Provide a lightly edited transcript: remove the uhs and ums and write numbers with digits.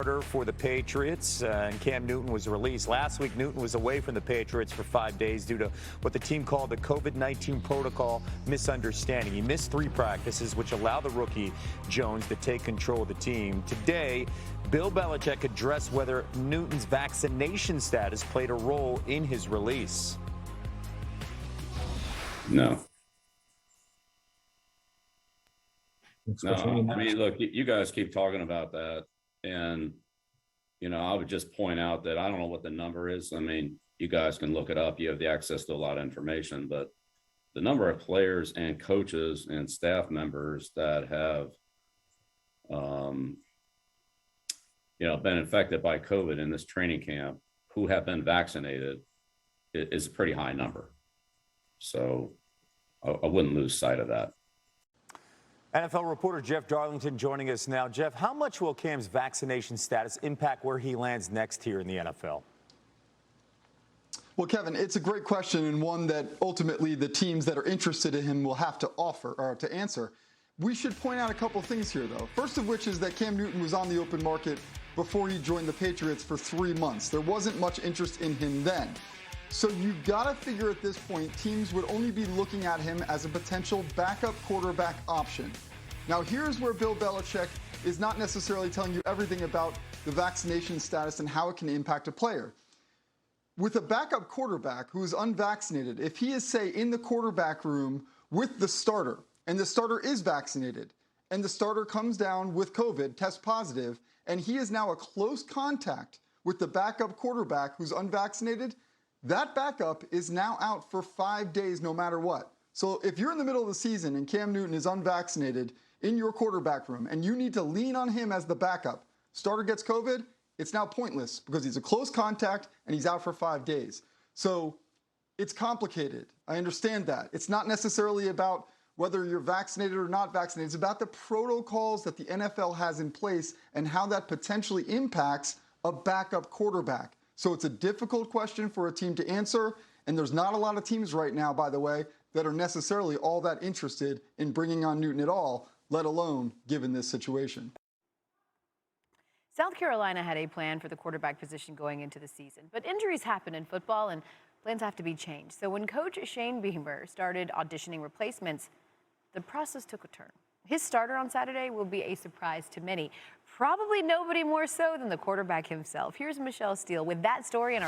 For the Patriots, and Cam Newton was released. Last week, Newton was away from the Patriots for 5 days due to what the team called the COVID-19 protocol misunderstanding. He missed 3 practices, which allow the rookie Jones to take control of the team. Today, Bill Belichick addressed whether Newton's vaccination status played a role in his release. No. No, I mean, look, you guys keep talking about that. And, you know, I would just point out that I don't know what the number is. I mean, you guys can look it up. You have the access to a lot of information, but the number of players and coaches and staff members that have, you know, been infected by COVID in this training camp who have been vaccinated is a pretty high number. So I wouldn't lose sight of that. NFL reporter Jeff Darlington joining us now. Jeff, how much will Cam's vaccination status impact where he lands next here in the NFL? Well, Kevin, it's a great question and one that ultimately the teams that are interested in him will have to offer or to answer. We should point out a couple things here, though. First of which is that Cam Newton was on the open market before he joined the Patriots for 3 months. There wasn't much interest in him then. So you've got to figure at this point, teams would only be looking at him as a potential backup quarterback option. Now, here's where Bill Belichick is not necessarily telling you everything about the vaccination status and how it can impact a player. With a backup quarterback who is unvaccinated, if he is, say, in the quarterback room with the starter, and the starter is vaccinated, and the starter comes down with COVID, tests positive, and he is now a close contact with the backup quarterback who's unvaccinated, that backup is now out for 5 days no matter what. So if you're in the middle of the season and Cam Newton is unvaccinated in your quarterback room and you need to lean on him as the backup, starter gets COVID, it's now pointless because he's a close contact and he's out for 5 days. So it's complicated. I understand that. It's not necessarily about whether you're vaccinated or not vaccinated. It's about the protocols that the NFL has in place and how that potentially impacts a backup quarterback. So it's a difficult question for a team to answer, and there's not a lot of teams right now, by the way, that are necessarily all that interested in bringing on Newton at all, let alone given this situation. South Carolina had a plan for the quarterback position going into the season, but injuries happen in football and plans have to be changed. So when coach Shane Beamer started auditioning replacements, the process took a turn. His starter on Saturday will be a surprise to many. Probably nobody more so than the quarterback himself. Here's Michelle Steele with that story in our